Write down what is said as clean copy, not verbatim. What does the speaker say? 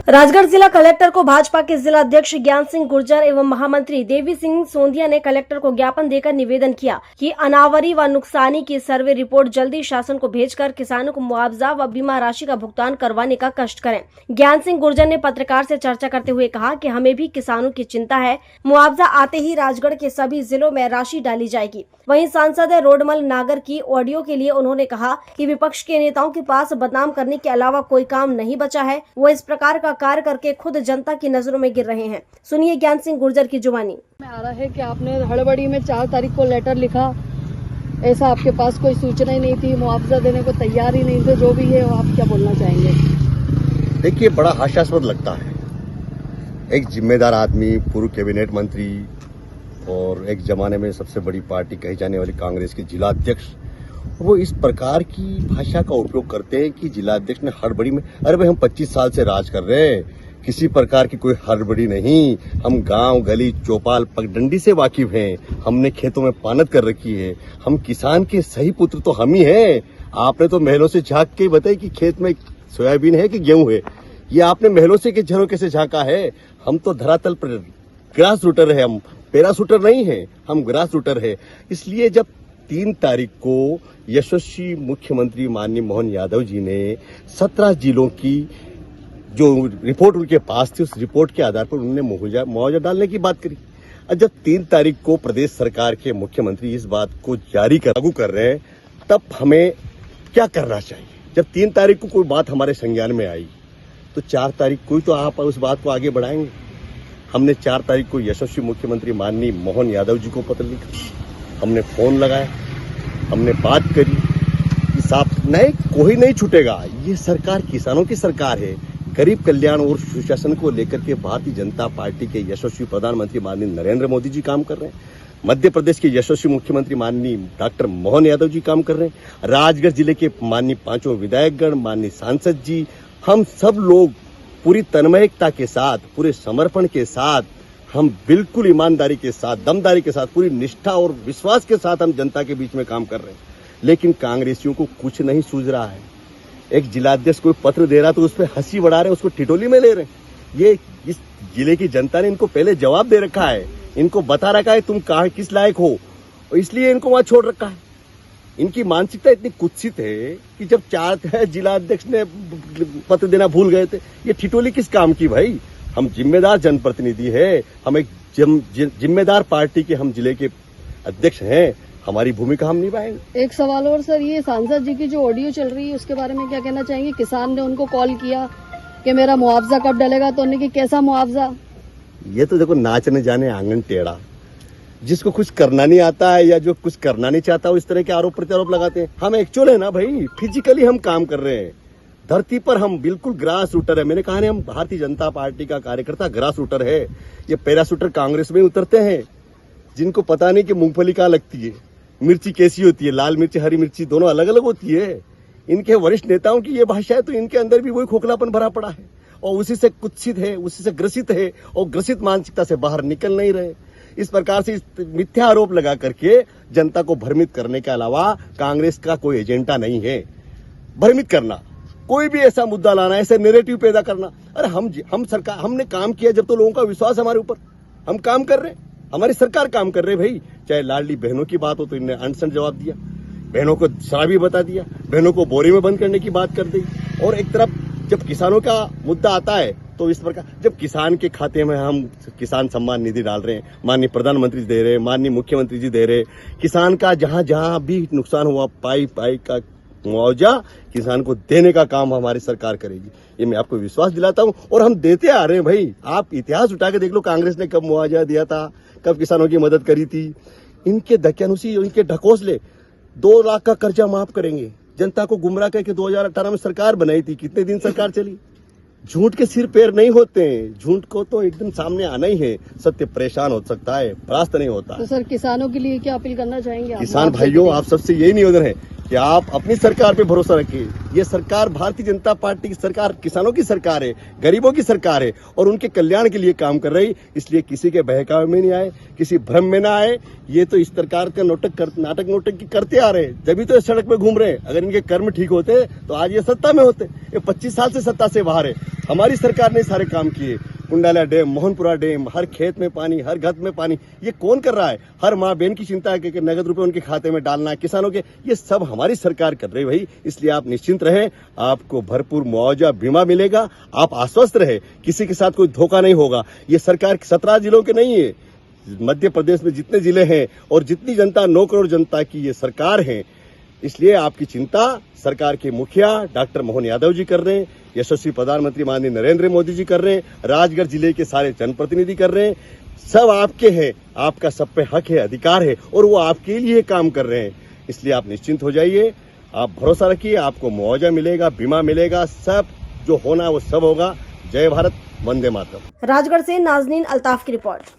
राजगढ़ जिला कलेक्टर को भाजपा के जिला अध्यक्ष ज्ञान सिंह गुर्जर एवं महामंत्री देवी सिंह सोंधिया ने कलेक्टर को ज्ञापन देकर निवेदन किया कि अनावरी व नुकसानी की सर्वे रिपोर्ट जल्दी शासन को भेजकर किसानों को मुआवजा व बीमा राशि का भुगतान करवाने का कष्ट करें। ज्ञान सिंह गुर्जर ने पत्रकार से चर्चा करते हुए कहा कि हमें भी किसानों की चिंता है। मुआवजा आते ही राजगढ़ के सभी जिलों में राशि डाली जाएगी। वहीं सांसद रोडमल नागर की ऑडियो के लिए उन्होंने कहा कि विपक्ष के नेताओं के पास बदनाम करने के अलावा कोई काम नहीं बचा है। वो इस प्रकार का कार्य करके खुद जनता की नजरों में गिर रहे हैं। सुनिए ज्ञान सिंह गुर्जर की जुबानी में आ रहा है कि आपने हड़बड़ी में 4 तारीख को लेटर लिखा, ऐसा आपके पास कोई सूचना ही नहीं थी, मुआवजा देने को तैयार ही नहीं थे। जो भी है आप क्या बोलना चाहेंगे? देखिए, बड़ा हास्यास्पद लगता है। एक जिम्मेदार आदमी, पूर्व कैबिनेट मंत्री और एक जमाने में सबसे बड़ी पार्टी कही जाने वाली कांग्रेस के जिला अध्यक्ष, वो इस प्रकार की भाषा का उपयोग करते हैं कि जिला अध्यक्ष ने हड़बड़ी में, अरे भाई हम 25 साल से राज कर रहे हैं, किसी प्रकार की कोई हड़बड़ी नहीं। हम गांव गली चौपाल पगडंडी से वाकिफ हैं। हमने खेतों में पानत कर रखी है। हम किसान के सही पुत्र तो हम ही हैं। आपने तो महलों से झांक के बताई कि खेत में सोयाबीन है कि गेहूं है। ये आपने महलों से के झरोके से झांका है। हम तो धरातल पर ग्रास रूटर है, हम पैराशूटर नहीं है, हम ग्रास रूटर है। इसलिए जब 3 तारीख को यशस्वी मुख्यमंत्री माननीय मोहन यादव जी ने 17 जिलों की जो रिपोर्ट उनके पास थी, उस रिपोर्ट के आधार पर उन्होंने मुआवजा डालने की बात करी। और जब 3 तारीख को प्रदेश सरकार के मुख्यमंत्री इस बात को लागू कर रहे हैं, तब हमें क्या करना चाहिए? जब 3 तारीख को कोई बात हमारे संज्ञान में आई, तो 4 तारीख को ही तो आप उस बात को आगे बढ़ाएंगे। हमने 4 तारीख को यशस्वी मुख्यमंत्री माननीय मोहन यादव जी को पत्र लिखा, हमने फोन लगाया, हमने बात करी कि साहब नहीं, कोई नहीं छूटेगा। ये सरकार किसानों की सरकार है। गरीब कल्याण और सुशासन को लेकर के भारतीय जनता पार्टी के यशस्वी प्रधानमंत्री माननीय नरेंद्र मोदी जी काम कर रहे हैं। मध्य प्रदेश के यशस्वी मुख्यमंत्री माननीय डॉक्टर मोहन यादव जी काम कर रहे हैं। राजगढ़ जिले के माननीय 5 विधायकगण, माननीय सांसद जी, हम सब लोग पूरी तन्मयता के साथ, पूरे समर्पण के साथ, हम बिल्कुल ईमानदारी के साथ, दमदारी के साथ, पूरी निष्ठा और विश्वास के साथ हम जनता के बीच में काम कर रहे हैं। लेकिन कांग्रेसियों को कुछ नहीं सूझ रहा है। एक जिलाध्यक्ष कोई पत्र दे रहा तो उस पर हंसी बढ़ा रहे, उसको ठिठोली में ले रहे। ये इस जिले की जनता ने इनको पहले जवाब दे रखा है, इनको बता रखा है तुम कहाँ किस लायक हो, और इसलिए इनको वहां छोड़ रखा है। इनकी मानसिकता इतनी कुत्सित है कि जब 4 जिला अध्यक्ष ने पत्र देना भूल गए थे, ये ठिठोली किस काम की भाई? हम जिम्मेदार जनप्रतिनिधि है, हम एक जिम्मेदार पार्टी के हम जिले के अध्यक्ष हैं, हमारी भूमिका हम निभाएंगे। एक सवाल और सर, ये सांसद जी की जो ऑडियो चल रही है उसके बारे में क्या कहना चाहेंगे? किसान ने उनको कॉल किया कि मेरा मुआवजा कब डलेगा, तो उन्होंने कि कैसा मुआवजा? ये तो देखो, नाचने जाने आंगन टेढ़ा। जिसको कुछ करना नहीं आता है या जो कुछ करना नहीं चाहता, वो इस तरह के आरोप प्रत्यारोप लगाते हैं। हम एक्चुअल है ना भाई, फिजिकली हम काम कर रहे हैं धरती पर, हम बिल्कुल ग्रास रूटर है। मैंने कहा नहीं, हम भारतीय जनता पार्टी का कार्यकर्ता ग्रास रूटर है। ये पैराशूटर कांग्रेस में उतरते हैं, जिनको पता नहीं कि मूंगफली कहाँ लगती है, मिर्ची कैसी होती है, लाल मिर्ची हरी मिर्ची दोनों अलग अलग होती है। इनके वरिष्ठ नेताओं की ये भाषा है, तो इनके अंदर भी वही खोखलापन भरा पड़ा है और उसी से कुत्सित है, उसी से ग्रसित है और ग्रसित मानसिकता से बाहर निकल नहीं रहे। इस प्रकार से मिथ्या आरोप लगा करके जनता को भ्रमित करने के अलावा कांग्रेस का कोई एजेंडा नहीं है। भ्रमित करना, कोई भी ऐसा मुद्दा लाना, ऐसे नैरेटिव पैदा करना। अरे हम सरकार, हमने काम किया जब तो लोगों का विश्वास हमारे ऊपर, हम काम कर रहे हैं, हमारी सरकार काम कर रहे भाई। चाहे लाडली बहनों की बात हो तो इन्हें अनशन जवाब दिया, बहनों को शराबी बता दिया, बहनों को बोरे में बंद करने की बात कर दी। और एक तरफ जब किसानों का मुद्दा आता है तो इस प्रकार, जब किसान के खाते में हम किसान सम्मान निधि डाल रहे हैं, माननीय प्रधानमंत्री जी दे रहे हैं, माननीय मुख्यमंत्री जी दे रहे हैं, किसान का जहां जहां भी नुकसान हुआ पाई का मुआवजा किसान को देने का काम हमारी सरकार करेगी। ये मैं आपको विश्वास दिलाता हूं और हम देते आ रहे हैं भाई। आप इतिहास उठा के देख लो, कांग्रेस ने कब मुआवजा दिया था, कब किसानों की मदद करी थी। इनके धक्यानुसी, इनके ढकोसले 2 लाख का कर्जा माफ करेंगे। जनता को गुमराह करके 2018 में सरकार बनाई थी, कितने दिन सरकार चली? झूठ के सिर पैर नहीं होते हैं, झूठ को तो एकदम सामने आना ही है। सत्य परेशान हो सकता है, परास्त नहीं होता। तो सर, किसानों के लिए क्या अपील करना चाहेंगे? किसान भाइयों, आप सबसे यही निवेदन है कि आप अपनी सरकार पे भरोसा रखिए। ये सरकार भारतीय जनता पार्टी की सरकार, किसानों की सरकार है, गरीबों की सरकार है और उनके कल्याण के लिए काम कर रही। इसलिए किसी के बहकावे में नहीं आए, किसी भ्रम में ना आए। ये तो इस प्रकार का नाटक नोटंकी करते आ रहे हैं, जब तो सड़क पे घूम रहे हैं। अगर इनके कर्म ठीक होते तो आज ये सत्ता में होते। ये 25 साल से सत्ता से बाहर है। हमारी सरकार ने सारे काम किए। कुंडाला डैम, मोहनपुरा डैम, हर खेत में पानी, हर घर में पानी, ये कौन कर रहा है? हर माँ बहन की चिंता है कि नगद रुपए उनके खाते में डालना, किसानों के, ये सब हमारी सरकार कर रही है भाई। इसलिए आप निश्चिंत रहे, आपको भरपूर मुआवजा बीमा मिलेगा। आप आश्वस्त रहे, किसी के साथ कोई धोखा नहीं होगा। ये सरकार 17 जिलों के नहीं है, मध्य प्रदेश में जितने जिले हैं और जितनी जनता, 9 करोड़ जनता की ये सरकार है। इसलिए आपकी चिंता सरकार के मुखिया डॉक्टर मोहन यादव जी कर रहे हैं, यशस्वी प्रधानमंत्री माननीय नरेंद्र मोदी जी कर रहे हैं, राजगढ़ जिले के सारे जनप्रतिनिधि कर रहे हैं। सब आपके हैं, आपका सब पे हक है, अधिकार है और वो आपके लिए काम कर रहे हैं। इसलिए आप निश्चिंत हो जाइए, आप भरोसा रखिए, आपको मुआवजा मिलेगा, बीमा मिलेगा, सब जो होना वो सब होगा। जय भारत, वंदे मातरम। राजगढ़ से नाजनीन अल्ताफ की रिपोर्ट।